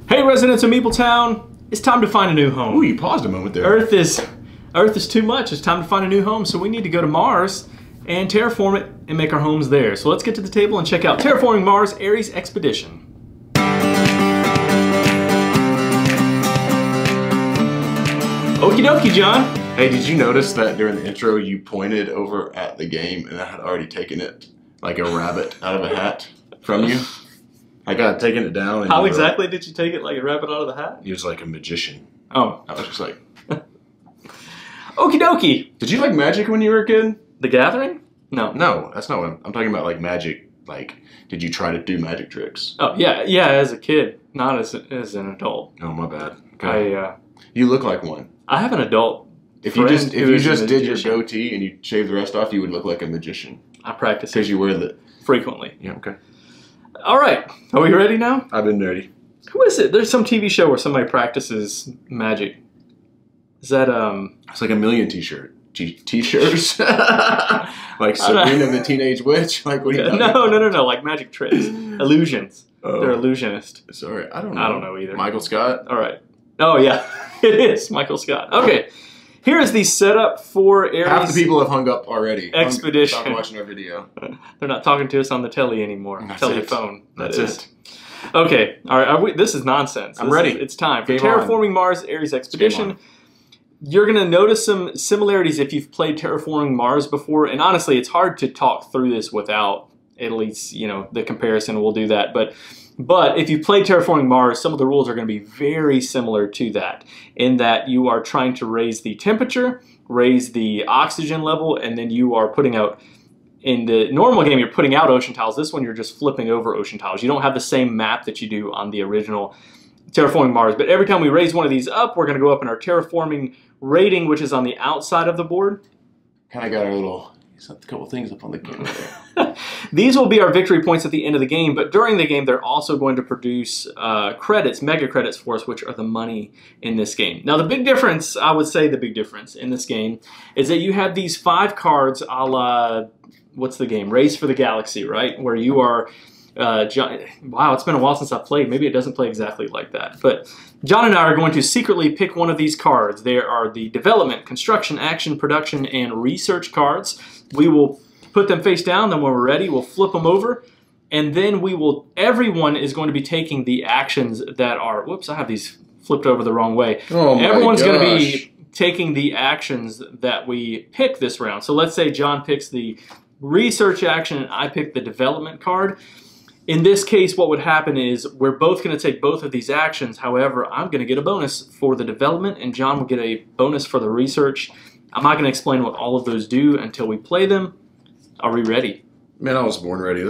Hey, residents of Meepletown, it's time to find a new home. Ooh, you paused a moment there. Earth is too much. It's time to find a new home, so we need to go to Mars and terraform it and make our homes there. So let's get to the table and check out Terraforming Mars Ares Expedition. Okie dokie, John. Hey, did you notice that during the intro you pointed over at the game and I had already taken it like a rabbit out of a hat from you? I got taken it down. And How exactly did you take it like a rabbit out of the hat? He was like a magician. Oh. I was just like... Okie dokie. Did you like magic when you were a kid? The Gathering? No. No, that's not what I'm talking about. Like magic, like, did you try to do magic tricks? Oh, yeah, as a kid, not as an adult. Oh, my bad. Okay. I you look like one. have an adult. If you just did your goatee and you shaved the rest off, you would look like a magician. I practice because you wear the frequently. Yeah. Okay. All right. Are we ready now? I've been ready. Who is it? There's some TV show where somebody practices magic. Is that It's like a million t-shirts. Like Sabrina the Teenage Witch. Like what? Are you no. Like magic tricks, illusions. Oh. They're illusionist. Sorry, I don't know. I don't know either. Michael Scott. All right. Oh yeah, it is Michael Scott. Okay. Here is the setup for Ares. Half the people have hung up already. Expedition. Stop watching our video. They're not talking to us on the telly anymore. That's Telephone. That's it. Okay. All right. This is nonsense. I'm ready. It's time for Game Terraforming Mars Ares Expedition. You're going to notice some similarities if you've played Terraforming Mars before. And honestly, it's hard to talk through this without at least, the comparison. We'll do that. But if you play Terraforming Mars, some of the rules are going to be very similar to that, in that you are trying to raise the temperature, raise the oxygen level, and then you are putting out, in the normal game, you're putting out ocean tiles. This one, you're just flipping over ocean tiles. You don't have the same map that you do on the original Terraforming Mars. But every time we raise one of these up, we're going to go up in our terraforming rating, which is on the outside of the board. Kind of got our little... a couple things up on the camera there. These will be our victory points at the end of the game, but during the game, they're also going to produce credits, mega credits for us, which are the money in this game. Now, the big difference, I would say the big difference in this game, is that you have these 5 cards a la, what's the game? Race for the Galaxy, right? Where you are... wow, it's been a while since I've played. Maybe it doesn't play exactly like that. But John and I are going to secretly pick one of these cards. There are the development, construction, action, production, and research cards. We will put them face down. Then when we're ready, we'll flip them over. And then everyone is going to be taking the actions that are... Whoops, I have these flipped over the wrong way. Oh my Everyone's gosh. going to be taking the actions that we pick this round. So let's say John picks the research action and I pick the development card. In this case, what would happen is we're both going to take both of these actions. However, I'm going to get a bonus for the development, and John will get a bonus for the research. I'm not going to explain what all of those do until we play them. Are we ready? Man, I was born ready. We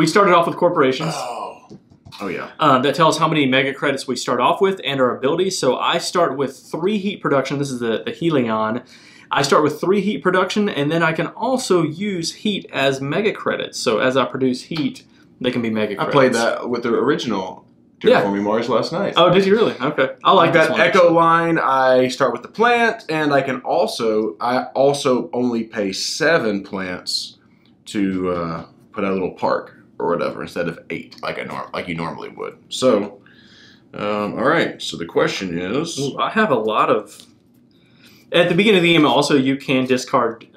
started off with corporations. Oh yeah. That tells how many mega credits we start off with and our abilities. So I start with 3 heat production. This is the Helion. I start with 3 heat production, and then I can also use heat as mega credits. So as I produce heat, they can be mega credits. I played that with the original Terraforming Mars last night. Oh, did you really? Okay. I like that echo line. I start with the plant, and I also only pay 7 plants to put out a little park or whatever instead of 8 like you normally would. So, all right. So the question is, Ooh, I have a lot of. At the beginning of the game, also, you can discard,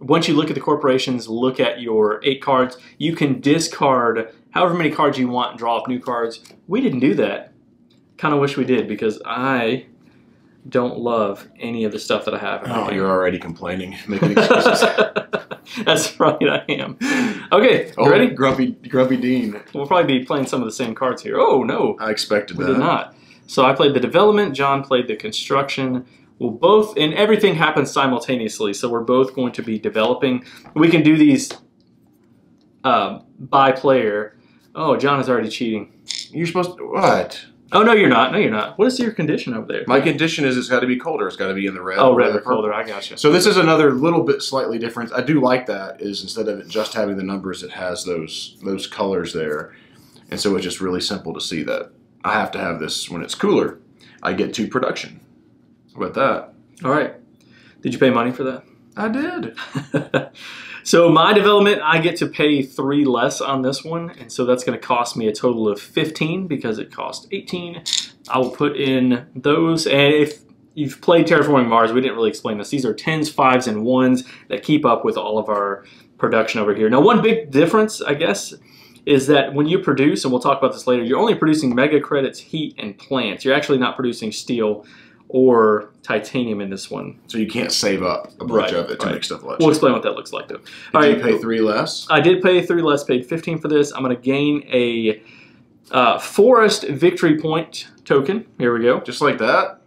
once you look at the corporations, look at your 8 cards, you can discard however many cards you want and draw up new cards. We didn't do that. Kind of wish we did, because I don't love any of the stuff that I have. Oh, you're already complaining, making excuses. That's right, I am. Okay, you ready? Grumpy Dean. We'll probably be playing some of the same cards here. Oh, no. I expected that. We did not. So I played the development, John played the construction. We'll both, and everything happens simultaneously, so we're both going to be developing. We can do these by player. Oh, John is already cheating. You're supposed to, what? Oh, no, you're not. No, you're not. What is your condition over there? My condition is it's got to be colder. It's got to be in the red. Oh, red or colder. I got you. So this is another little bit slightly different. I do like that, is instead of it just having the numbers, it has those colors there. And so it's just really simple to see that I have to have this when it's cooler. I get 2 production. How about that? All right. Did you pay money for that? I did. So my development, I get to pay 3 less on this one, and so that's going to cost me a total of 15 because it cost 18. I will put in those, and if you've played Terraforming Mars, we didn't really explain this. These are 10s, 5s, and 1s that keep up with all of our production over here. Now, one big difference, I guess, is that when you produce, and we'll talk about this later, you're only producing mega credits, heat, and plants. You're actually not producing steel or titanium in this one. So you can't save up a bunch of it to make stuff less. We'll explain what that looks like, though. Did you pay 3 less? I did pay 3 less, paid 15 for this. I'm going to gain a forest victory point token. Here we go. Just like that?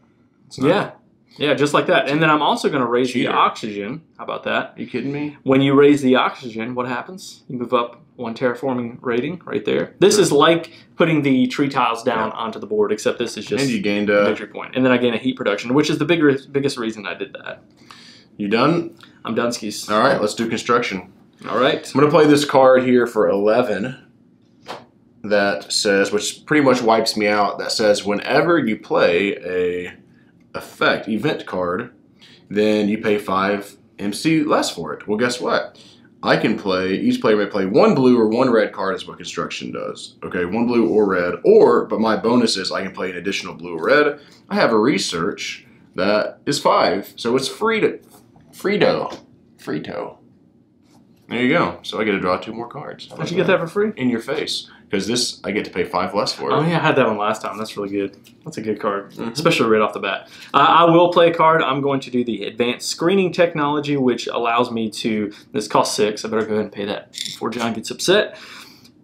Yeah, just like that. And then I'm also going to raise the oxygen. How about that? Are you kidding me? When you raise the oxygen, what happens? You move up 1 terraforming rating right there. This is like putting the tree tiles down onto the board, except this is just and you gained a victory point. And then I gain a heat production, which is the biggest reason I did that. You done? I'm done, skis. All right, let's do construction. All right. I'm going to play this card here for 11 that says, which pretty much wipes me out, that says whenever you play a event card, then you pay 5 MC less for it. Well, guess what? I can play, each player may play 1 blue or 1 red card is what construction does. Okay, 1 blue or red, but my bonus is I can play an additional blue or red. I have a research that is 5, so it's Frito. There you go. So I get to draw 2 more cards. How'd you get that for free? In your face. Because this, I get to pay 5 less for it. Oh yeah, I had that one last time. That's really good. That's a good card, especially right off the bat. I will play a card. I'm going to do the advanced screening technology, which allows me to, this costs 6. I better go ahead and pay that before John gets upset.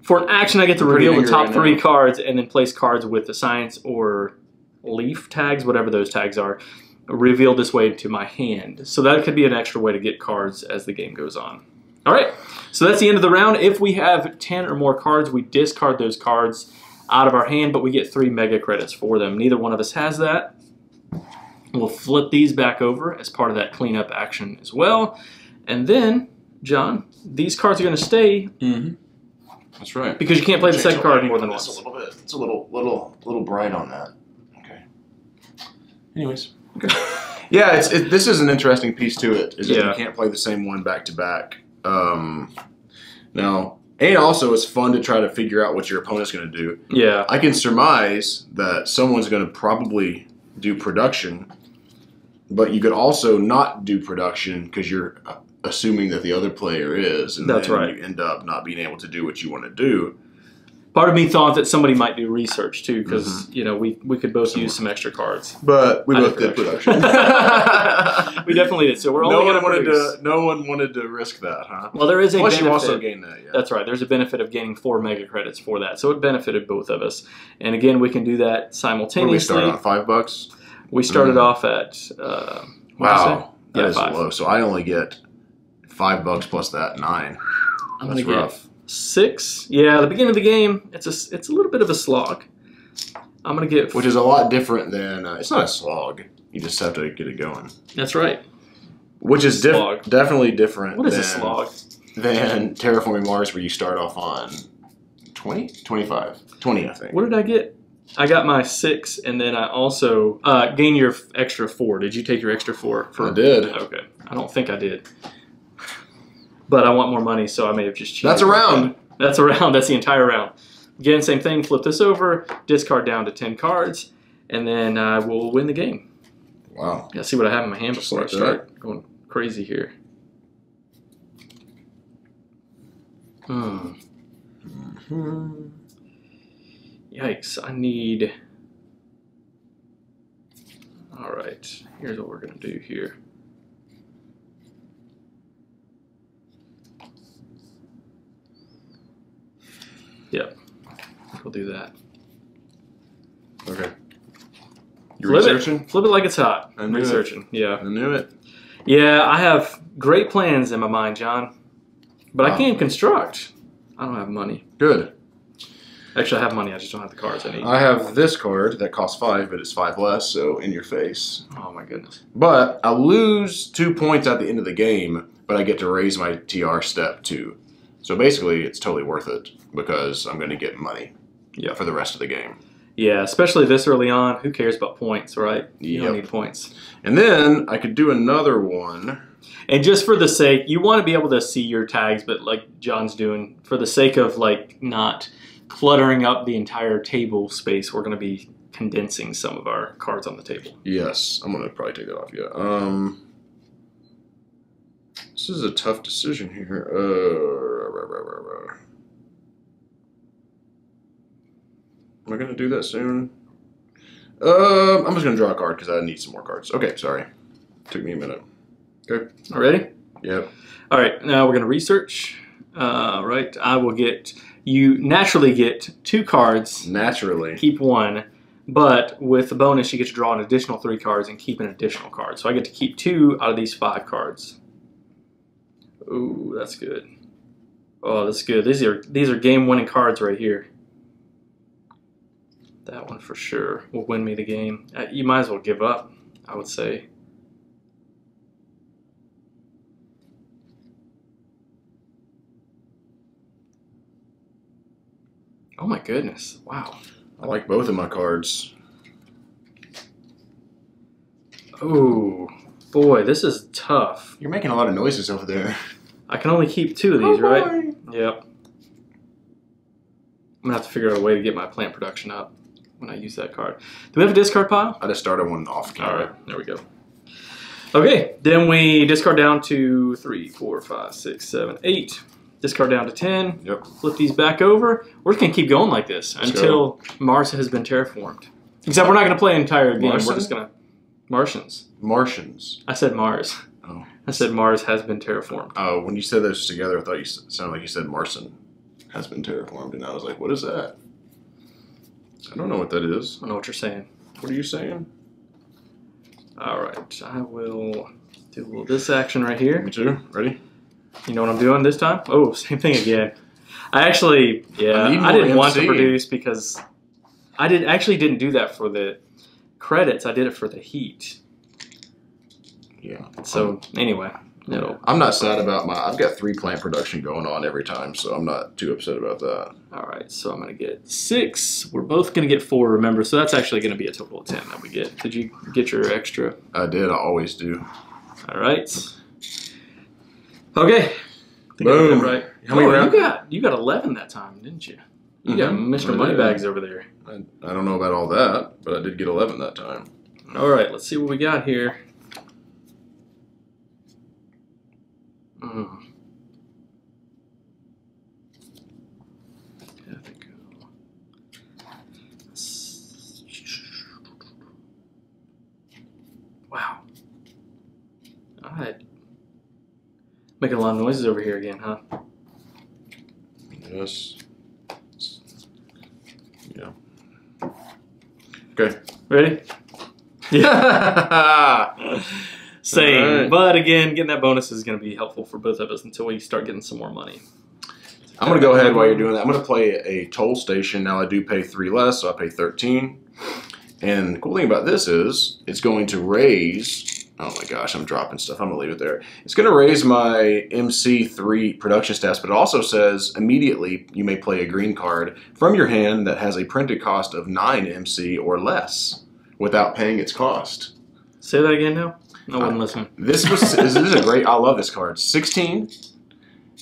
For an action, I get to reveal the top 3 cards and then place cards with the science or leaf tags, whatever those tags are, revealed this way to my hand. So that could be an extra way to get cards as the game goes on. All right, so that's the end of the round. If we have 10 or more cards, we discard those cards out of our hand, but we get 3 mega credits for them. Neither one of us has that. We'll flip these back over as part of that cleanup action as well. And then, John, these cards are going to stay. That's right. Because you can't play the second card more than once. A little bit. It's a little bright on that. Okay. Anyways. Okay. Yeah, this is an interesting piece to it. Is that you can't play the same one back to back. Now, and also it's fun to try to figure out what your opponent's going to do. Yeah. I can surmise that someone's going to probably do production, but you could also not do production because you're assuming that the other player is, and that's then you end up not being able to do what you want to do. Part of me thought that somebody might do research too, because you know we could both use some extra cards. But we both did production. We definitely did. So we're only no one wanted to risk that, huh? Well, there is a benefit. You also gain that. Yeah. That's right. There's a benefit of gaining 4 mega credits for that, so it benefited both of us. And again, we can do that simultaneously. What did we start on $5? We started off at wow, that is 5. low. So I only get $5 plus that 9. That's rough. 6. Yeah, the beginning of the game, it's a little bit of a slog. I'm gonna get, which is a lot different than it's not a slog. You just have to get it going. That's right. Which is definitely different. What is a slog? Than Terraforming Mars, where you start off on 20, 25, 20, I think. What did I get? I got my 6, and then I also gain your extra 4. Did you take your extra 4? I did. Okay, I don't think I did. But I want more money, so I may have just cheated. That's a round. That's a round. That's the entire round. Again, same thing. Flip this over, discard down to 10 cards, and then we'll win the game. Wow. Gotta see what I have in my hand before I start going crazy here. Yikes. I need... All right. Here's what we're going to do here. Yep, we'll do that. Okay. You researching? Flip it like it's hot. I'm researching. Yeah. I knew it. Yeah, I have great plans in my mind, John. But I can't construct. I don't have money. Good. Actually, I have money. I just don't have the cards I need. I have this card that costs 5, but it's 5 less, so in your face. Oh, my goodness. But I lose 2 points at the end of the game, but I get to raise my TR step 2. So basically, it's totally worth it because I'm going to get money for the rest of the game. Yeah, especially this early on. Who cares about points, right? You don't need points. And then I could do another one And just for the sake, you want to be able to see your tags, but like John's doing, for the sake of like not cluttering up the entire table space, we're going to be condensing some of our cards on the table. Yes, I'm going to probably take that off. Yeah. This is a tough decision here. Am I going to do that soon? I'm just going to draw a card because I need some more cards. Okay, sorry. Took me a minute. Okay. All ready? Yep. All right, now we're going to research. Right, I will get, you naturally get 2 cards. Naturally. Keep 1, but with the bonus, you get to draw an additional 3 cards and keep an additional card. So I get to keep 2 out of these 5 cards. Ooh, that's good. Oh, that's good. These are game-winning cards right here. That one for sure will win me the game. You might as well give up, I would say. Oh my goodness, wow. I like both of my cards. Oh, boy, this is tough. You're making a lot of noises over there. I can only keep 2 of these, right? Yep. I'm going to have to figure out a way to get my plant production up when I use that card. Do we have a discard pile? I just started one off camera. All right, there we go. Okay, then we discard down to 3, 4, 5, 6, 7, 8. Discard down to 10. Yep. Flip these back over. We're just going to keep going like this until Mars has been terraformed. Except we're not going to play an entire game. Martian? We're just going to... Martians. Martians. I said Mars. Oh. I said Mars has been terraformed. Oh, when you said those together, I thought you sounded like you said Martian has been terraformed, and I was like, what is that? I don't know what that is. I don't know what you're saying. What are you saying? All right, I will do a little this action right here. Me too. Ready? You know what I'm doing this time? Oh, same thing again. I actually, yeah, I didn't want to produce because I actually didn't do that for the credits. I did it for the heat. Yeah. So anyway, I'm not sad about I've got 3 plant production going on every time, so I'm not too upset about that. All right, so I'm going to get 6. We're both going to get 4, remember, so that's actually going to be a total of 10 that we get. Did you get your extra? I did. I always do. All right. Okay. Boom. Right. How many rounds? You got 11 that time, didn't you? You got Mr. Moneybags over there. I don't know about all that, but I did get 11 that time. All right, let's see what we got here. Wow. All right. Making a lot of noises over here again, huh? Yes. Yeah. Okay. Ready? Yeah. Same. Right. But again, getting that bonus is going to be helpful for both of us until we start getting some more money. I'm going to go ahead while you're doing that. I'm going to play a toll station. Now I do pay 3 less, so I pay 13. And the cool thing about this is it's going to raise... Oh my gosh, I'm dropping stuff. I'm going to leave it there. It's going to raise my MC3 production stats, but it also says immediately you may play a green card from your hand that has a printed cost of 9 MC or less without paying its cost. Say that again now? I wasn't listening. This is a great... I love this card. 16.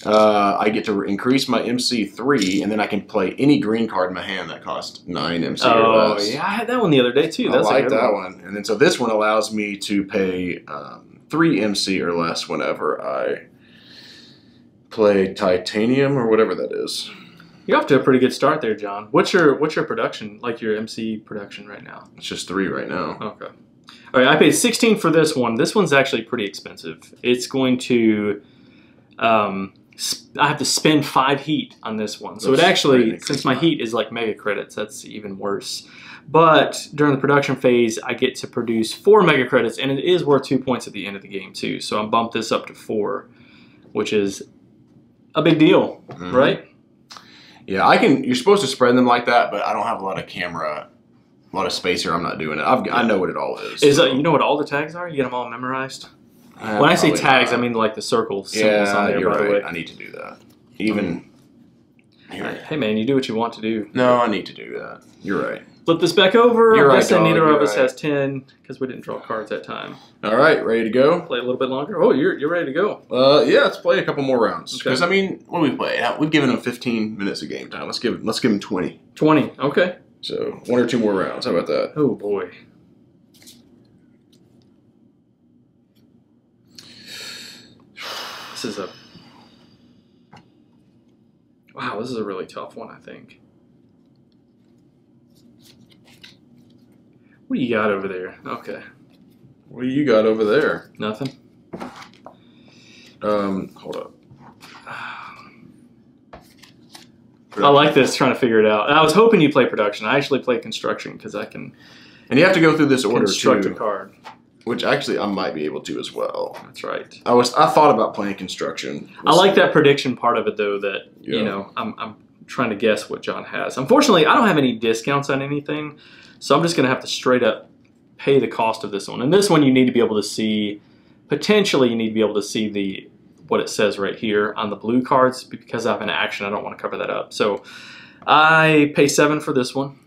I get to increase my MC3, and then I can play any green card in my hand that costs 9 MC or less. Oh, yeah, I had that one the other day, too. That's I like that one. And then so this one allows me to pay 3 MC or less whenever I play Titanium or whatever that is. You're off to a pretty good start there, John. What's your production, like your MC production right now? It's just 3 right now. Okay. All right, I paid 16 for this one. This one's actually pretty expensive. It's going to... I have to spend 5 heat on this one. So it actually, since my heat is like mega credits, that's even worse. But during the production phase, I get to produce 4 mega credits, and it is worth 2 points at the end of the game too. So I'm bumped this up to 4, which is a big deal, right? Yeah, you're supposed to spread them like that, but I don't have a lot of space here. I'm not doing it. I know what it all is. You know what all the tags are? You get them all memorized? When I say tags, I mean like the circle symbols on there, by the way. I need to do that. Even here. Hey man, you do what you want to do. No, I need to do that. You're right. flip this back over. You're I'm right, guessing dog, neither you're of us right. has 10 because we didn't draw cards that time. All right, ready to go? Play a little bit longer. Oh, you're ready to go. Yeah, let's play a couple more rounds. Okay. Because I mean, what do we play? We've given them 15 minutes of game time. Let's give them 20. 20. Okay. So 1 or 2 more rounds. How about that? Oh boy. This is a wow. This is a really tough one, I think. What do you got over there? Okay. What do you got over there? Nothing. Hold up. I like this, trying to figure it out. I was hoping you play production. I actually play construction because I can And you have to go through this order construct too, a card. which actually I might be able to as well. That's right. I thought about playing construction. I like that prediction part of it though. That Yeah. you know, I'm trying to guess what John has. Unfortunately, I don't have any discounts on anything, so I'm just going to have to straight up pay the cost of this one. And this one, you need to be able to see. Potentially, you need to be able to see what it says right here on the blue cards. Because I have an action, I don't want to cover that up. So I pay 7 for this one.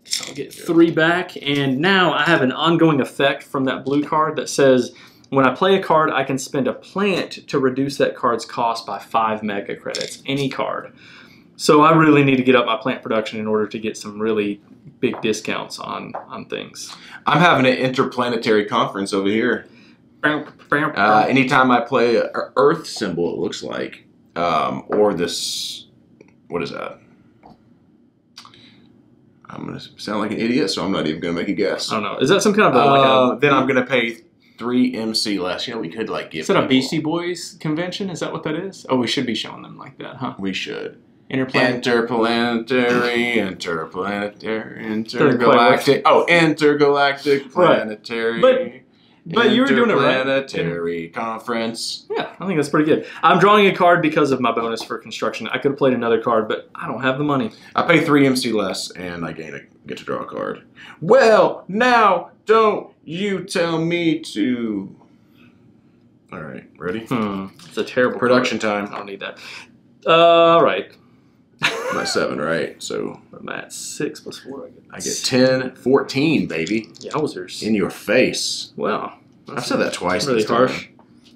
So I'll get 3 back, and now I have an ongoing effect from that blue card that says when I play a card, I can spend a plant to reduce that card's cost by 5 mega credits, any card. So I really need to get up my plant production in order to get some really big discounts on things. I'm having an interplanetary conference over here. Anytime I play an Earth symbol, it looks like, or this, what is that? I'm going to sound like an idiot, so I'm not even going to make a guess. I don't know. Is that some kind of then I'm going to pay 3 MC less. You know, we could like give. Is that a people- Beastie Boys convention? Is that what that is? Oh, we should be showing them like that, huh? We should. Interplanetary. Intergalactic. Oh, intergalactic planetary. But you were doing it right. Interplanetary conference. Yeah, I think that's pretty good. I'm drawing a card because of my bonus for construction. I could have played another card, but I don't have the money. I pay 3 MC less, and I get to draw a card. Well, now don't you tell me to. All right, ready? It's a terrible Production card. time. I don't need that. All right. I'm at 7, right? So I'm at 6 plus 4. I get 10, 14, baby. Yowzers. In your face. Wow. I've said that twice. Really this time. harsh.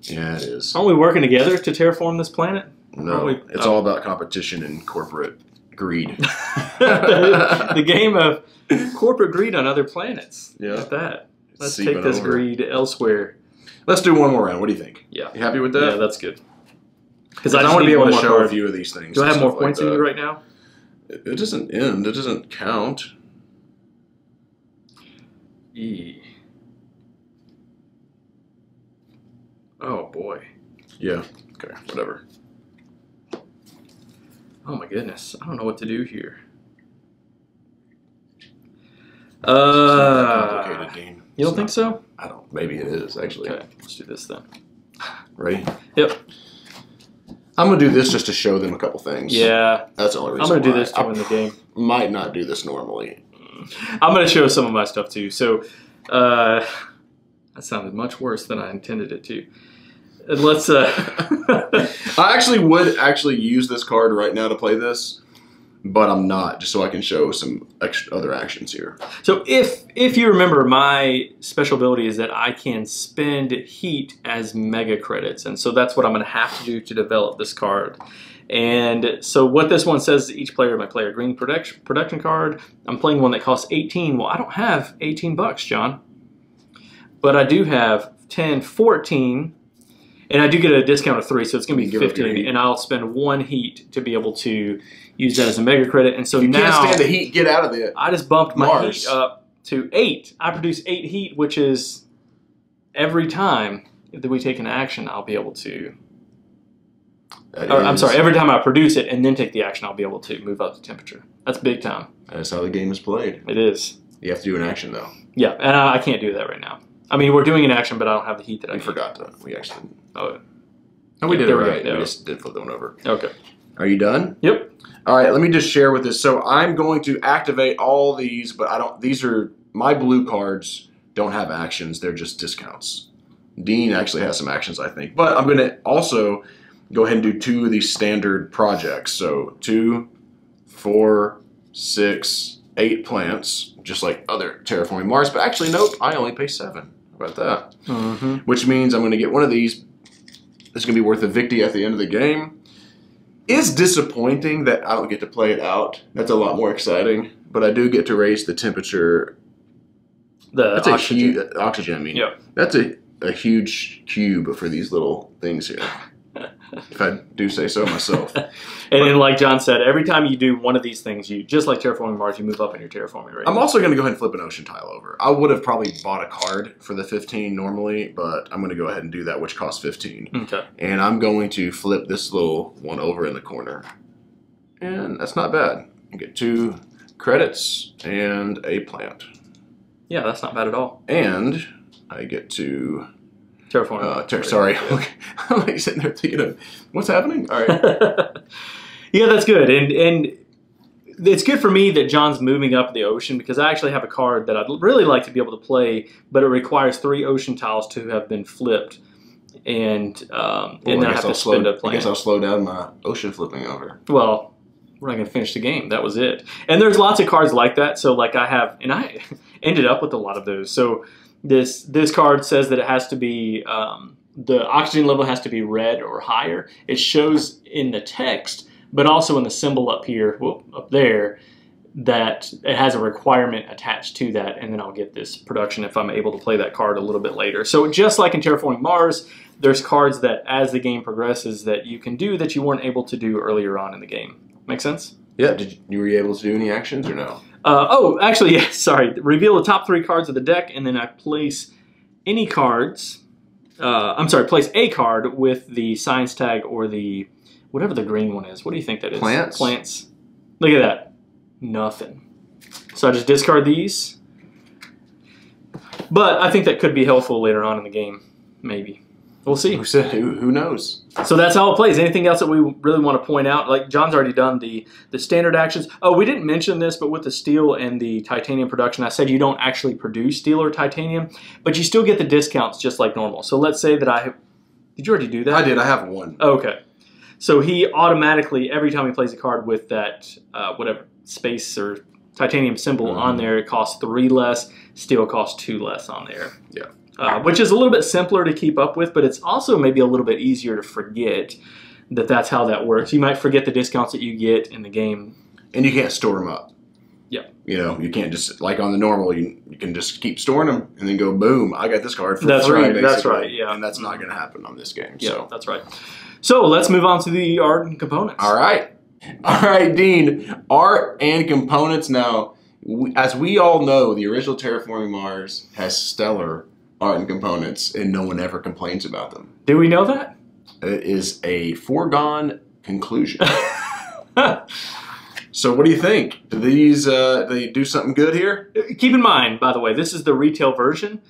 Yeah, it is. Aren't we working together to terraform this planet? No, it's all about competition and corporate greed. the game of corporate greed on other planets. Yeah. Look at that. Let's Seeping take this over. greed elsewhere. Let's do one more round. What do you think? Yeah. You happy with that? Yeah, that's good. Because I want to be able to show a few of these things. Do I and have more stuff points like than that. you right now? It doesn't end. It doesn't count. E. Oh boy. Yeah. Okay. Whatever. Oh my goodness. I don't know what to do here. It's not that complicated, Dean. You don't It's think so? not- I don't. Maybe it is actually. Okay, let's do this then. Ready? Yep. I'm gonna do this just to show them a couple things. Yeah. That's the only reason. I'm going to do why. this to win the game. Might not do this normally. I'm going to show some of my stuff too. So, that sounded much worse than I intended it to. Let's. I actually would use this card right now to play this, but I'm not, just so I can show some other actions here. So if you remember, my special ability is that I can spend heat as mega credits, and so that's what I'm going to have to do to develop this card. And so what this one says, each player may play a green production card. I'm playing one that costs 18. Well, I don't have 18 bucks, John, but I do have 10, 14. And I do get a discount of 3, so it's going to be Give up your 15. heat. And I'll spend 1 heat to be able to use that as a mega credit. And so You now can't stand the heat. Get out of there. I just bumped my Mars. heat up to 8. I produce 8 heat, which is every time that we take an action, I'll be able to. I'm sorry, every time I produce it and then take the action, I'll be able to move up the temperature. That's big time. That's how the game is played. It is. You have to do an action though. Yeah, and I can't do that right now. I mean, we're doing an action, but I don't have the heat that I We need. forgot to. We actually. Oh, No, we Yeah, did it there we go, right. yeah. We just did flip that one over. okay. Are you done? Yep. All right. Let me just share with this. So I'm going to activate all these, but I don't. These are my blue cards. Don't have actions. They're just discounts. Dean actually has some actions, I think. But I'm going to also go ahead and do 2 of these standard projects. So 2, 4, 6, 8 plants, just like other Terraforming Mars. But actually, nope, I only pay 7. How about that? Mm-hmm. Which means I'm going to get one of these. It's going to be worth a victory at the end of the game. It's disappointing that I don't get to play it out. That's a lot more exciting. But I do get to raise the temperature. The oxygen. Oxygen, I mean. Yeah. That's a huge cube for these little things here. If I do say so myself. And then, like John said, every time you do one of these things, you just like Terraforming Mars, you move up in your terraforming rate. I'm also going to go ahead and flip an ocean tile over. I would have probably bought a card for the 15 normally, but I'm going to go ahead and do that, which costs 15. Okay. And I'm going to flip this little one over in the corner. And that's not bad. You get 2 credits and a plant. Yeah, that's not bad at all. And I get to... Terraforming. Sorry. I'm like sitting there thinking of, what's happening? All right. Yeah, that's good. And it's good for me that John's moving up the ocean because I actually have a card that I'd really like to be able to play, but it requires 3 ocean tiles to have been flipped. And then I have to spend a plan. I guess I'll slow down my ocean flipping over. Well, we're not going to finish the game. That was it. And there's lots of cards like that. So like I ended up with a lot of those. So this card says that it has to be, the oxygen level has to be red or higher. It shows in the text, but also in the symbol up here, up there, that it has a requirement attached to that, and then I'll get this production if I'm able to play that card a little bit later. So just like in Terraforming Mars, there's cards that as the game progresses that you can do that you weren't able to do earlier on in the game. Make sense? Yeah. Were you able to do any actions or no? Actually, yeah, sorry. Reveal the top 3 cards of the deck, and then I place any cards. Place a card with the science tag or the whatever the green one is. What do you think that is? Plants? Plants. Look at that. Nothing. So I just discard these. But I think that could be helpful later on in the game. Maybe. We'll see. Who knows? So that's how it plays. Anything else that we really want to point out? Like John's already done the standard actions. Oh, we didn't mention this, but with the steel and the titanium production, I said you don't actually produce steel or titanium, but you still get the discounts just like normal. So let's say that did you already do that? I did. I have 1. Okay. So he automatically, every time he plays a card with that whatever space or titanium symbol on there, it costs 3 less. Steel costs 2 less on there. Yeah. Which is a little bit simpler to keep up with, but it's also maybe a little bit easier to forget that that's how that works. You might forget the discounts that you get in the game. And you can't store them up. Yeah. You know, you can't just, like on the normal, you can just keep storing them and then go, boom, I got this card for that's free, right. basically. That's right, yeah. And that's not going to happen on this game. Yeah, so. that's right. So let's move on to the art and components. All right. All right, Dean. Art and components. Now, as we all know, the original Terraforming Mars has stellar art and components, and no one ever complains about them. Do we know that? It is a foregone conclusion. So what do you think? Do these they do something good here? Keep in mind, by the way, this is the retail version.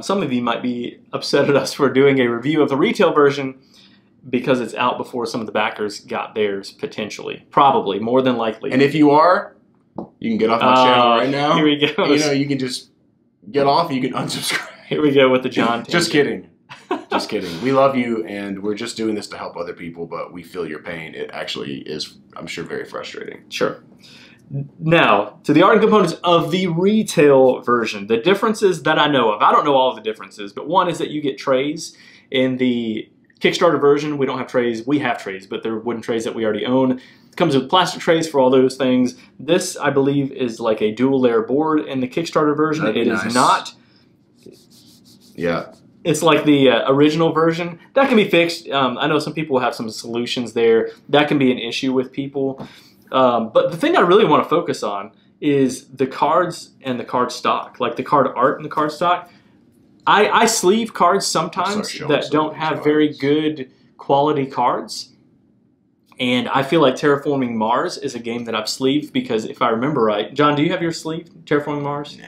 Some of you might be upset at us for doing a review of the retail version because it's out before some of the backers got theirs, potentially. Probably, more than likely. And if you are, you can get off my channel right now. Here we go. You know, you can just get off and you can unsubscribe. Here we go with the John. Just kidding. Just kidding. We love you, and we're just doing this to help other people, but we feel your pain. It actually is, I'm sure, very frustrating. Sure. Now, to the art and components of the retail version. The differences that I know of, I don't know all of the differences, but one is that you get trays. In the Kickstarter version, we don't have trays. We have trays, but they're wooden trays that we already own. It comes with plastic trays for all those things. This, I believe, is like a dual layer board in the Kickstarter version. It is not. Yeah. It's like the original version. That can be fixed. I know some people have some solutions there. That can be an issue with people. But the thing I really want to focus on is the cards and the card stock. Like the card art and the card stock. I sleeve cards sometimes that don't have very good quality cards. And I feel like Terraforming Mars is a game that I've sleeved because if I remember right, John, do you have your sleeve, Terraforming Mars? Nah.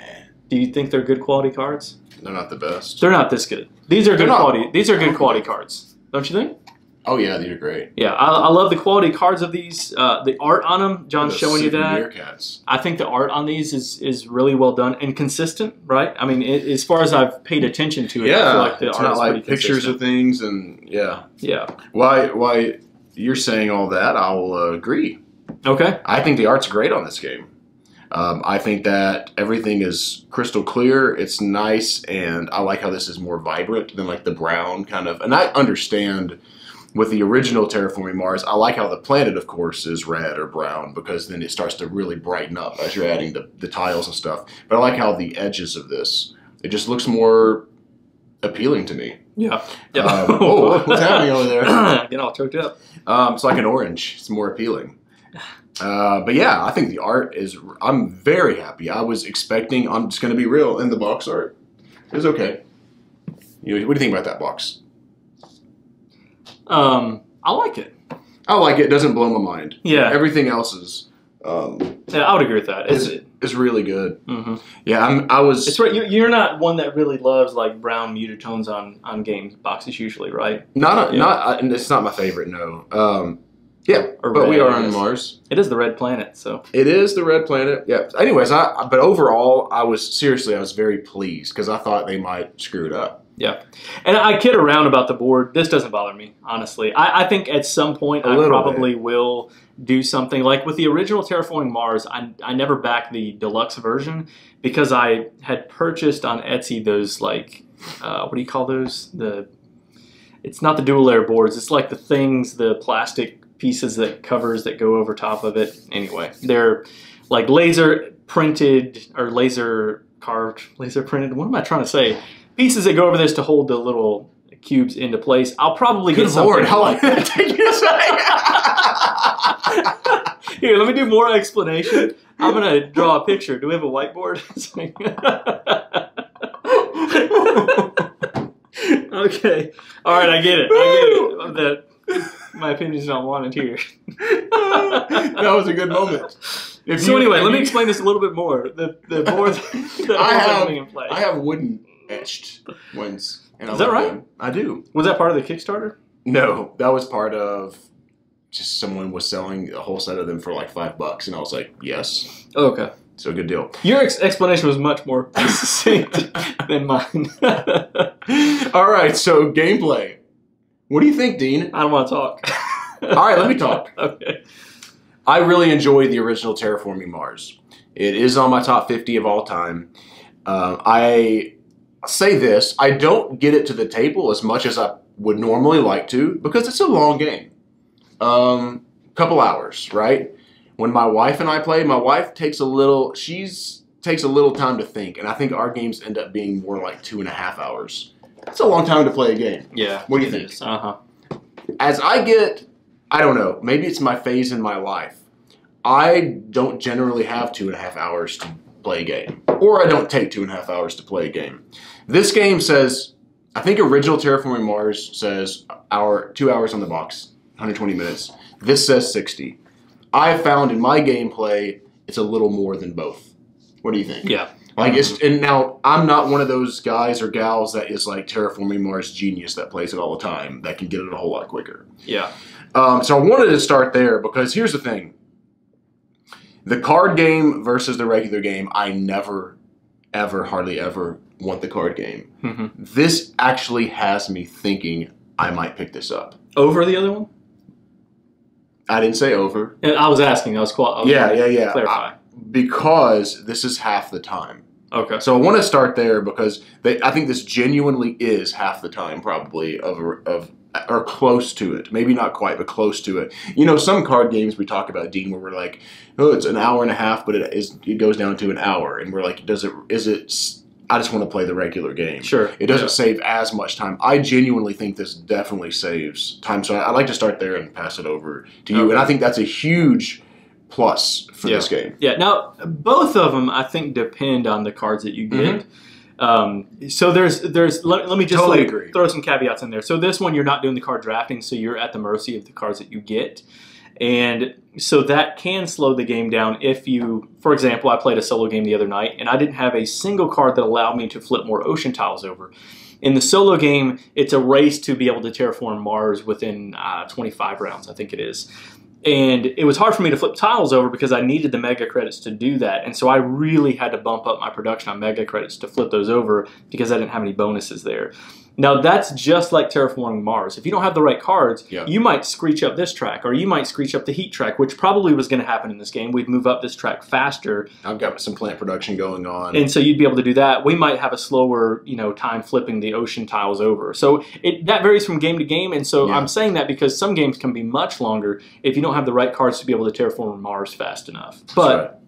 Do you think they're good quality cards? They're not the best. They're not this good. These are good quality. These are good quality cards, don't you think? Oh yeah, these are great. Yeah, I love the quality cards of these. The art on them, John's showing you that. Meerkats. I think the art on these is really well done and consistent, right? I mean, as far as I've paid attention to it, I feel like the it's art not is like pretty pictures consistent. of things and yeah. Yeah. Why you're saying all that? I will agree. Okay. I think the art's great on this game. I think that everything is crystal clear. It's nice, and I like how this is more vibrant than like the brown kind of. And I understand with the original Terraforming Mars, I like how the planet, of course, is red or brown because then it starts to really brighten up as you're adding the tiles and stuff. But I like how the edges of this, it just looks more appealing to me. Yeah. Oh, what's happening over there? Getting all choked up. It's like an orange. It's more appealing. But yeah, I think the art is, I'm very happy. I was expecting, I'm just going to be real, in the box art, it was okay. What do you think about that box? I like it. I like it. It doesn't blow my mind. Yeah. Everything else is, yeah, I would agree with that. It's really good. Mm-hmm. Yeah, It's right. You're not one that really loves like brown muted tones on game boxes usually, right? And it's not my favorite. No. Yeah, Or but red, we are I on guess. Mars. It is the red planet, so. It is the red planet. Yeah. Anyways, but overall, I was very pleased because I thought they might screw it up. Yeah. And I kid around about the board. This doesn't bother me, honestly. I think at some point I probably will do something. Like with the original Terraforming Mars, I never backed the deluxe version because I had purchased on Etsy those like, what do you call those? It's not the dual layer boards. It's like the plastic pieces that go over top of it. Anyway, they're like laser printed or laser printed. What am I trying to say? Pieces that go over this to hold the little cubes into place. I'll probably get something. Lord, how long did it take you to say? Here, let me do more explanation. I'm gonna draw a picture. Do we have a whiteboard? Okay. All right, I get it. My opinion's not wanted here. That was a good moment. Anyway, let me explain this a little bit more. The boards that are coming in play. I have wooden etched ones. And Is that right? Them. I do. Was that part of the Kickstarter? No, that was part of just someone was selling a whole set of them for like $5, and I was like, yes. Oh, okay. So good deal. Your explanation was much more succinct than mine. All right, so gameplay. What do you think, Dean? I don't want to talk. All right, let me talk. Okay. I really enjoy the original Terraforming Mars. It is on my top 50 of all time. I say this, I don't get it to the table as much as I would normally like to because it's a long game. Couple hours, right? When my wife and I play, my wife takes a little time to think, and I think our games end up being more like 2.5 hours. That's a long time to play a game. Yeah. What do you think? Uh-huh. As I don't know, maybe it's my phase in my life. I don't generally have 2.5 hours to play a game, or I don't take 2.5 hours to play a game. This game says, I think original Terraforming Mars says 2 hours on the box, 120 minutes. This says 60. I found in my gameplay, it's a little more than both. What do you think? Yeah. Like and now I'm not one of those guys or gals that is like Terraforming Mars genius that plays it all the time, that can get it a whole lot quicker. Yeah. So I wanted to start there because here's the thing. The card game versus the regular game, I never, ever, hardly ever want the card game. Mm-hmm. This actually has me thinking I might pick this up. Over the other one? I didn't say over. I was asking. I was Yeah. clarify. Because this is half the time. Okay. So I want to start there because I think this genuinely is half the time probably or close to it. Maybe not quite, but close to it. You know, some card games we talk about, Dean, where we're like, oh, it's an hour and a half, but it goes down to an hour. And we're like, I just want to play the regular game. Sure. It doesn't save as much time. I genuinely think this definitely saves time. So I'd like to start there and pass it over to you. Okay. And I think that's a huge plus for this game. Yeah. Now, both of them, I think, depend on the cards that you get. Mm-hmm. So let me just totally throw some caveats in there. So this one, you're not doing the card drafting, so you're at the mercy of the cards that you get. And so that can slow the game down if you, for example, I played a solo game the other night, and I didn't have a single card that allowed me to flip more ocean tiles over. In the solo game, it's a race to be able to terraform Mars within 25 rounds, I think it is. And it was hard for me to flip tiles over because I needed the mega credits to do that. And so I really had to bump up my production on mega credits to flip those over because I didn't have any bonuses there. Now, that's just like Terraforming Mars. If you don't have the right cards, you might screech up this track, or you might screech up the heat track, which probably was going to happen in this game. We'd move up this track faster. I've got some plant production going on. And so you'd be able to do that. We might have a slower, time flipping the ocean tiles over. So that varies from game to game. And so I'm saying that because some games can be much longer if you don't have the right cards to be able to terraform Mars fast enough. But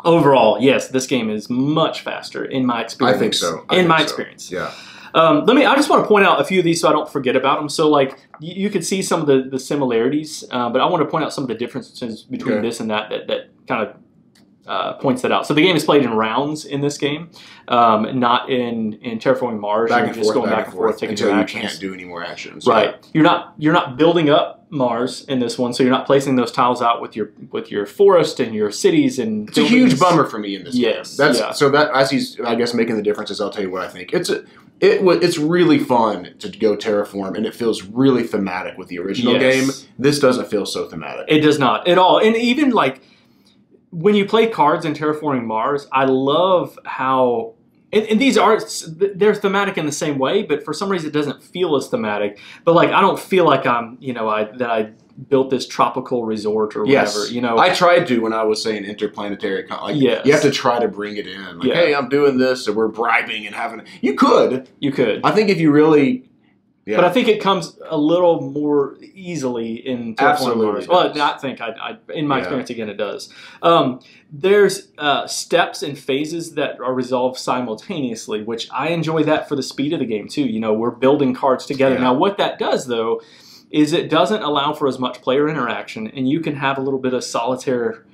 overall, yes, this game is much faster in my experience. I think so. In my experience. Yeah. I just want to point out a few of these so I don't forget about them. So, like, you can see some of the similarities, but I want to point out some of the differences between this and that kind of points that out. So the game is played in rounds in this game, not in Terraforming Mars. You're just going back and forth taking until your you actions. can't do any more actions. Right. You're not building up Mars in this one, so you're not placing those tiles out with your forest and your cities and. It's a huge bummer for me in this. Yes. Game. So that as he's I guess making the differences, I'll tell you what I think. It's really fun to go terraform, and it feels really thematic with the original game. This doesn't feel so thematic. It does not at all, and even like. When you play cards in Terraforming Mars, I love how, and these are, they're thematic in the same way, but for some reason it doesn't feel as thematic. But like, I don't feel like I'm, that I built this tropical resort or whatever, I tried to when I was saying interplanetary, you have to try to bring it in. Like, hey, I'm doing this, and we're bribing and having, you could. I think if you really... Yeah. But I think it comes a little more easily in Terraforming Mars. Well, I think, in my experience, again, it does. There's steps and phases that are resolved simultaneously, which I enjoy that for the speed of the game, too. We're building cards together. Now, what that does, though, is it doesn't allow for as much player interaction, and you can have a little bit of solitaire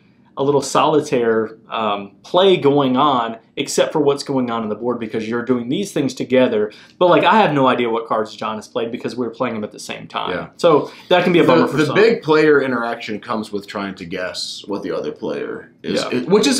play going on, except for what's going on the board because you're doing these things together. But like, I have no idea what cards John has played because we were playing them at the same time. Yeah. So that can be a bummer for some. The big player interaction comes with trying to guess what the other player is, which is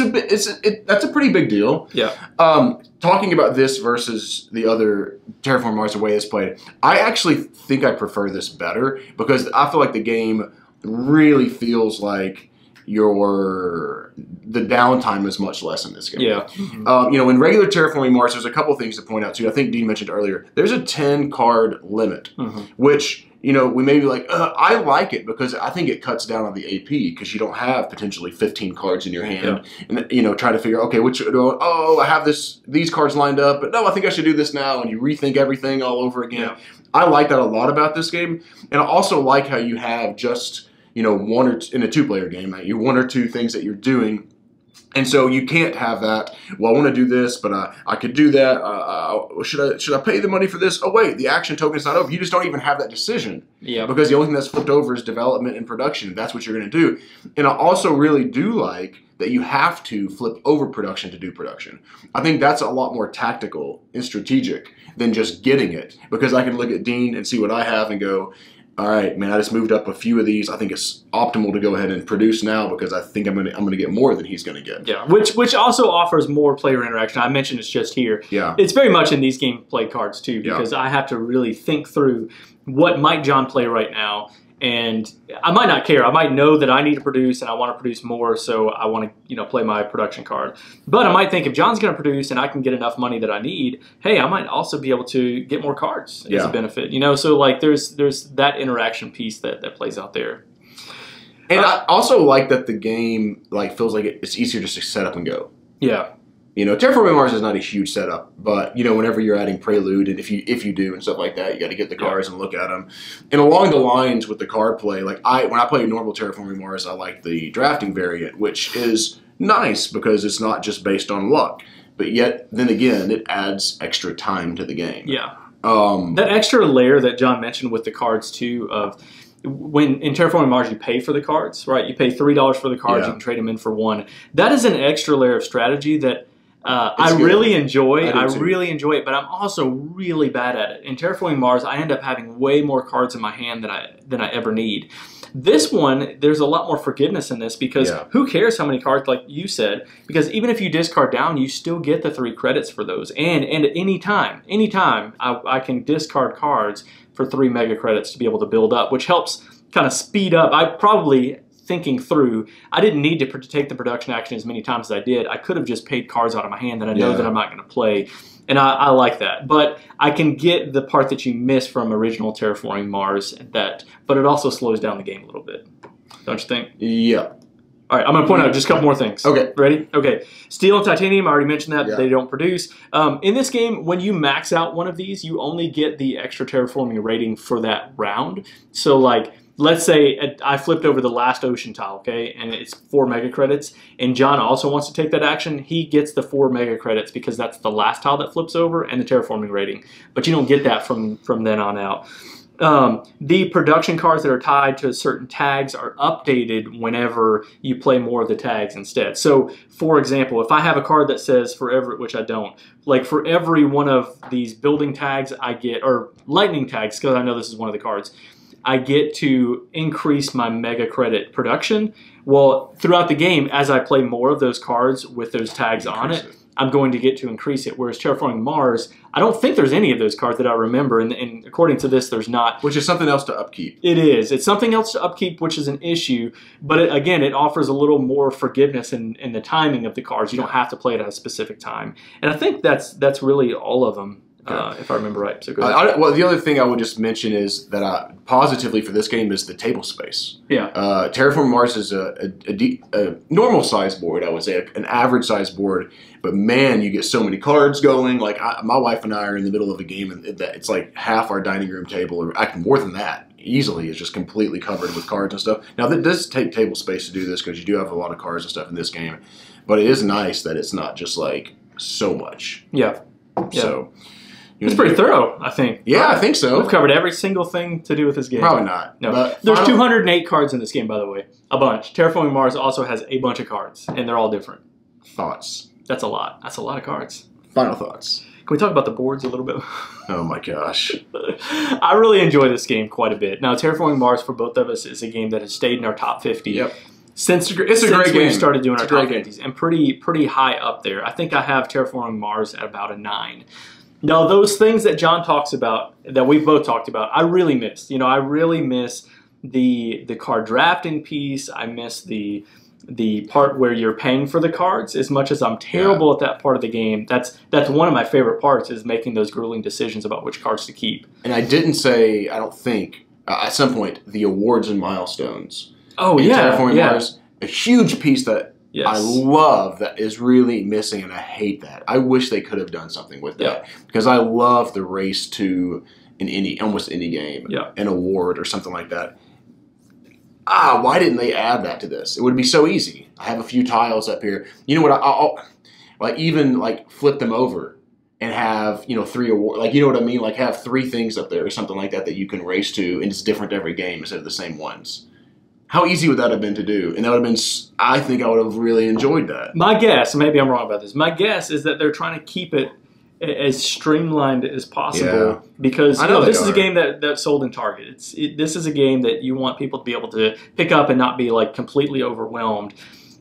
that's a pretty big deal. Yeah. Talking about this versus the other Terraform Mars, the way it's played, I actually think I prefer this better because I feel like the game really feels like the downtime is much less in this game. Yeah. In regular Terraforming Mars, there's a couple things to point out too. I think Dean mentioned earlier, there's a 10 card limit, which, we may be like, I like it because I think it cuts down on the AP because you don't have potentially 15 cards in your hand and, try to figure, okay, I have these cards lined up, but no, I think I should do this now. And you rethink everything all over again. Yeah. I like that a lot about this game. And I also like how you have just, one or two, in a two-player game, you one or two things that you're doing, and so you can't have that. Well, I want to do this, but I could do that. Should I pay the money for this? Oh wait, the action token is not over. You just don't even have that decision. Yeah. Because the only thing that's flipped over is development and production. That's what you're going to do. And I also really do like that you have to flip over production to do production. I think that's a lot more tactical and strategic than just getting it. Because I can look at Dean and see what I have and go, all right, man, I just moved up a few of these. I think it's optimal to go ahead and produce now because I think I'm gonna get more than he's gonna get. Yeah, which also offers more player interaction. I mentioned it's just here. Yeah, it's very much in these gameplay cards too because I have to really think through what might John play right now. And I might not care. I might know that I need to produce and I want to produce more, so I want to, play my production card. But I might think if John's going to produce and I can get enough money that I need, hey, I might also be able to get more cards as a benefit. So like there's that interaction piece that plays out there. And I also like that the game feels like it's easier just to set up and go. Yeah. Terraforming Mars is not a huge setup, but whenever you're adding Prelude, and if you do and stuff like that, you got to get the cards and look at them. And along the lines with the card play, when I play normal Terraforming Mars, I like the drafting variant, which is nice because it's not just based on luck, but yet then again it adds extra time to the game. Yeah. That extra layer that John mentioned with the cards too of. When in Terraforming Mars you pay for the cards, right? You pay $3 for the cards, you can trade them in for $1. That is an extra layer of strategy that I really enjoy. I really enjoy it, but I'm also really bad at it. In Terraforming Mars, I end up having way more cards in my hand than I ever need. This one, there's a lot more forgiveness in this because who cares how many cards, like you said, because even if you discard down, you still get the 3 credits for those. And anytime I can discard cards for 3 mega credits to be able to build up, which helps kind of speed up. I probably thinking through, I didn't need to take the production action as many times as I did. I could have just paid cards out of my hand that I know that I'm not going to play. And I like that. But I can get the part that you miss from original Terraforming Mars, but it also slows down the game a little bit. Don't you think? Yeah. All right, I'm going to point out just a couple more things. Okay. Ready? Okay. Steel and titanium, I already mentioned that. They don't produce. In this game, when you max out one of these, you only get the extra terraforming rating for that round. So, like, let's say I flipped over the last ocean tile, okay, and it's 4 mega credits, and John also wants to take that action. He gets the 4 mega credits because that's the last tile that flips over and the terraforming rating. But you don't get that from then on out. The production cards that are tied to certain tags are updated whenever you play more of the tags instead. So, for example, if I have a card that says forever, which I don't, like for every one of these building tags I get, or lightning tags, because I know this is one of the cards, I get to increase my mega credit production. Well, throughout the game, as I play more of those cards with those tags on it, I'm going to get to increase it. Whereas Terraforming Mars, I don't think there's any of those cards that I remember, and according to this, there's not. Which is something else to upkeep. It is. It's something else to upkeep, which is an issue. But again, it offers a little more forgiveness in the timing of the cards. You don't have to play it at a specific time. And I think that's really all of them. If I remember right. So go ahead. Well, the other thing I would just mention is that positively for this game is the table space. Yeah. Terraform Mars is a normal size board, I would say, an average size board. But man, you get so many cards going. Like my wife and I are in the middle of a game, and it's like half our dining room table, or actually more than that, easily is just completely covered with cards and stuff. Now, it does take table space to do this because you do have a lot of cards and stuff in this game. But it is nice that it's not just like so much. Yeah. So. It's pretty thorough, I think. Yeah, I think so. We've covered every single thing to do with this game. Probably not. No. There's 208 cards in this game, by the way. A bunch. Terraforming Mars also has a bunch of cards, and they're all different. Thoughts? That's a lot. That's a lot of cards. Final thoughts. Can we talk about the boards a little bit? Oh my gosh. I really enjoy this game quite a bit. Now, Terraforming Mars for both of us is a game that has stayed in our top 50. Yep. Since we started doing our top 50s, and pretty high up there. I think I have Terraforming Mars at about a 9. Now, those things that John talks about, that we've both talked about, I really miss. I really miss the card drafting piece. I miss the part where you're paying for the cards. As much as I'm terrible at that part of the game, that's one of my favorite parts, is making those grueling decisions about which cards to keep. And I didn't say, I don't think, at some point, the awards and milestones. Oh, yeah. Terraforming Mars, a huge piece that yes. I love that is really missing, and I hate that. I wish they could have done something with that, because I love the race to almost any game, an award or something like that. Why didn't they add that to this? It would be so easy. I have a few tiles up here. You know what? I'll flip them over and have 3 awards. Like, you know what I mean? Like, have 3 things up there or something like that you can race to, and it's different every game instead of the same ones. How easy would that have been to do? And that would have been, I think I would have really enjoyed that. My guess, maybe I'm wrong about this, my guess is that they're trying to keep it as streamlined as possible, because this is a game that's sold in Target. This is a game that you want people to be able to pick up and not be like completely overwhelmed.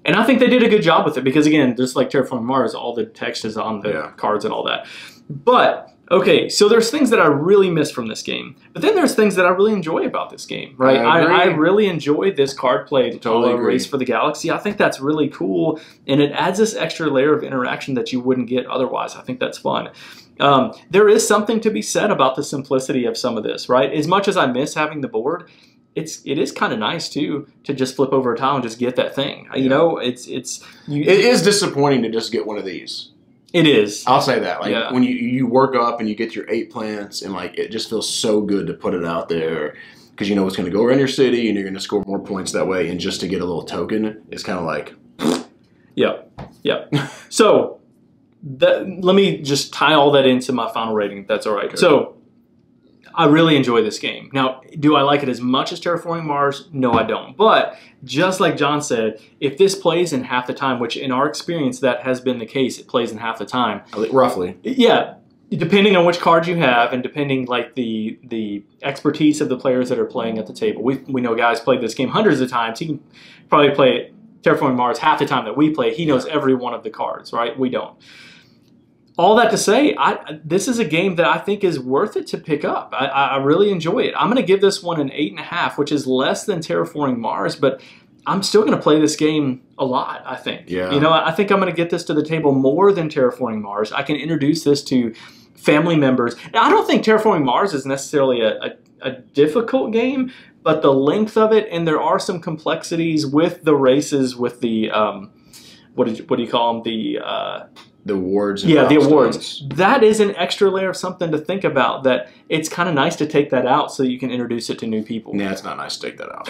And I think they did a good job with it, because again, just like Terraforming Mars, all the text is on the cards and all that. But okay, so there's things that I really miss from this game, but then there's things that I really enjoy about this game, right? I really enjoy this card play, Race for the Galaxy. I think that's really cool, and it adds this extra layer of interaction that you wouldn't get otherwise. I think that's fun. There is something to be said about the simplicity of some of this, right? As much as I miss having the board, it is kind of nice too to just flip over a tile and just get that thing. It is disappointing to just get one of these. It is. I'll say that. Like when you work up and you get your 8 plants, and like it just feels so good to put it out there, because you know it's going to go around your city and you're going to score more points that way. And just to get a little token is kind of like, yeah. So let me just tie all that into my final rating, if that's all right. Okay. So I really enjoy this game. Now, do I like it as much as Terraforming Mars? No, I don't. But just like John said, if this plays in half the time, which in our experience that has been the case, it plays in half the time. Roughly. Yeah. Depending on which cards you have, and depending like the expertise of the players that are playing at the table. We know guys played this game hundreds of times. He can probably play it, Terraforming Mars half the time that we play. He knows every one of the cards, right? We don't. All that to say, this is a game that I think is worth it to pick up. I really enjoy it. I'm going to give this one an 8.5, which is less than Terraforming Mars, but I'm still going to play this game a lot, I think. Yeah. You know, I think I'm going to get this to the table more than Terraforming Mars. I can introduce this to family members. Now, I don't think Terraforming Mars is necessarily a difficult game, but the length of it, and there are some complexities with the races, with the, what do you call them? The awards. And yeah, the awards. milestones. That is an extra layer of something to think about, that it's kind of nice to take that out so you can introduce it to new people. Nah, it's not nice to take that out.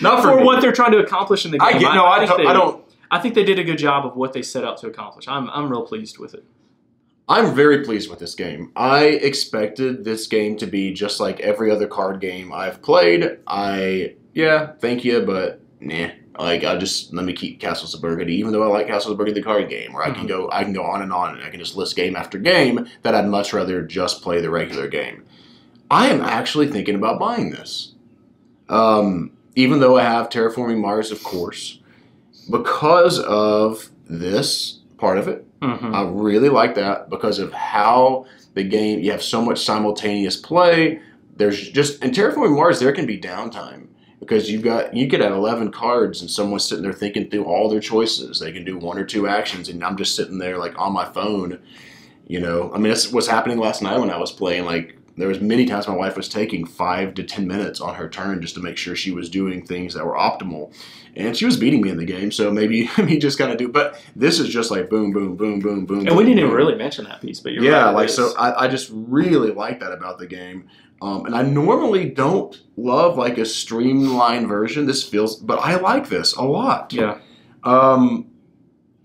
Not for me. what they're trying to accomplish in the game. I don't. I think they did a good job of what they set out to accomplish. I'm real pleased with it. I'm very pleased with this game. I expected this game to be just like every other card game I've played. Yeah, thank you, but nah. Like, let me keep Castles of Burgundy, even though I like Castles of Burgundy, the card game, where I can go on, and I can just list game after game that I'd much rather just play the regular game. I am actually thinking about buying this. Even though I have Terraforming Mars, of course, because of this part of it. I really like that because of how the game, you have so much simultaneous play. There's just, in Terraforming Mars, there can be downtime because you could have 11 cards and someone's sitting there thinking through all their choices. They can do 1 or 2 actions, and I'm just sitting there like on my phone, you know. I mean, that's what's happening last night when I was playing. Like, there was many times my wife was taking 5 to 10 minutes on her turn just to make sure she was doing things that were optimal. And she was beating me in the game, so maybe he just kind of do. But this is just like boom, boom, boom, boom, boom. And we didn't even really mention that piece, but you're right. Yeah, like, so I just really like that about the game. And I normally don't love like a streamlined version. But I like this a lot. Yeah. I'm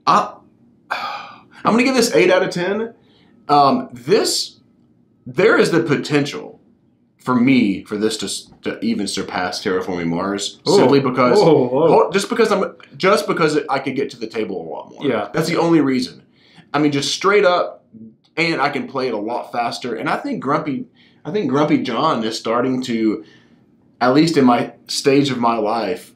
going to give this 8 out of 10. There is the potential for me for this to even surpass Terraforming Mars, simply because just because I could get to the table a lot more. Yeah, that's the only reason. I mean, just straight up, and I can play it a lot faster. And I think Grumpy John is starting to, at least in my stage of my life,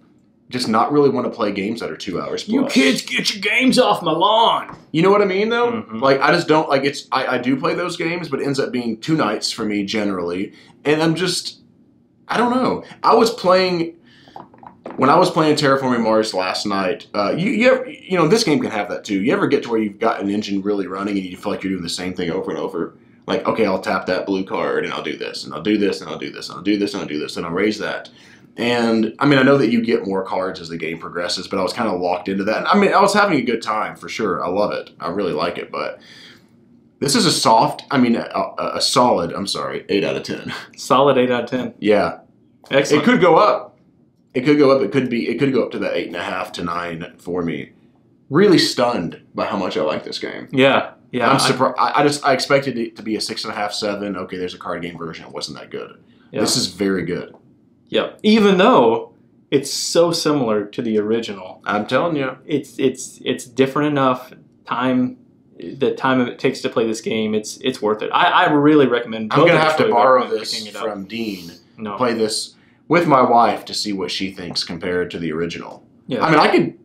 just not really want to play games that are 2 hours plus. You kids, get your games off my lawn. You know what I mean, though? Like, I just don't, like, I do play those games, but it ends up being 2 nights for me, generally. And I don't know. When I was playing Terraforming Mars last night, you know, this game can have that, too. You ever get to where you've got an engine really running and you feel like you're doing the same thing over and over? Like, okay, I'll tap that blue card, and I'll do this, and I'll do this, and I'll do this, and I'll do this, and I'll do this, and I'll raise that. And, I mean, I know that you get more cards as the game progresses, but I was kind of locked into that. And, I mean, I was having a good time, for sure. I love it. I really like it, but this is a solid, 8 out of 10. Solid 8 out of 10. Yeah. Excellent. It could go up. It could go up. It could go up to that 8.5 to 9 for me. Really stunned by how much I like this game. Yeah. Yeah. I'm surprised. I expected it to be a 6.5, 7. Okay, there's a card game version. It wasn't that good. Yeah. This is very good. Yep. Even though it's so similar to the original, I'm telling you, it's different enough. The time it takes to play this game, it's worth it. I really recommend. I'm gonna have to borrow this from Dean. No. Play this with my wife to see what she thinks compared to the original. Yeah. I mean, I could.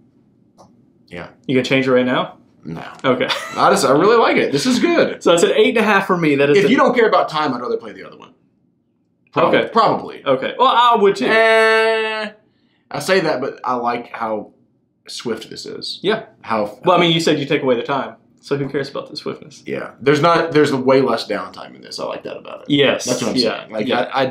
Yeah. You can change it right now. No. Okay. I really like it. This is good. So it's an 8.5 for me. That is. If you don't care about time, I'd rather play the other one. Probably. Okay. Well, I would too. I say that, but I like how swift this is. Yeah. Well, I mean, you said you take away the time, so who cares about the swiftness? Yeah. There's way less downtime in this. I like that about it. Yes. That's what I'm saying. Like, I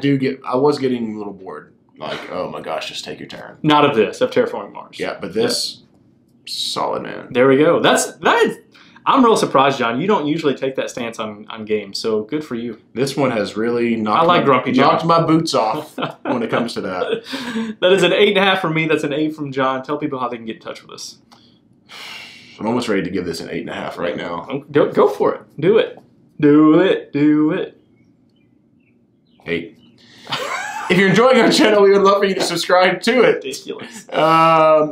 was getting a little bored. Like, oh my gosh, just take your turn. Not of this, of Terraforming Mars. Yeah, but this, solid, man. There we go. I'm real surprised, John. You don't usually take that stance on games, so good for you. This one has really knocked my boots off when it comes to that. That is an 8.5 for me. That's an 8 from John. Tell people how they can get in touch with us. I'm almost ready to give this an 8.5 right now. Go for it. Do it. Do it. Do it. 8. If you're enjoying our channel, we would love for you to subscribe to it. Ridiculous.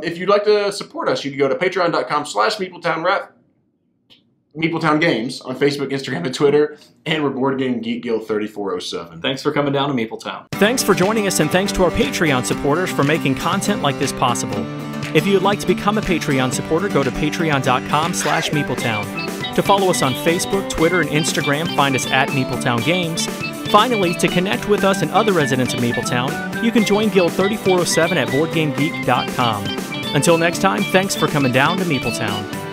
If you'd like to support us, you can go to patreon.com/MeepleTownRep. Meepletown Games on Facebook, Instagram, and Twitter, and we're Board Game Geek Guild 3407. Thanks for coming down to Meepletown. Thanks for joining us, and thanks to our Patreon supporters for making content like this possible. If you would like to become a Patreon supporter, go to patreon.com/Meepletown. To follow us on Facebook, Twitter, and Instagram, find us at Meepletown Games. Finally, to connect with us and other residents of Mapletown, you can join Guild 3407 at BoardGameGeek.com. Until next time, thanks for coming down to Mapletown.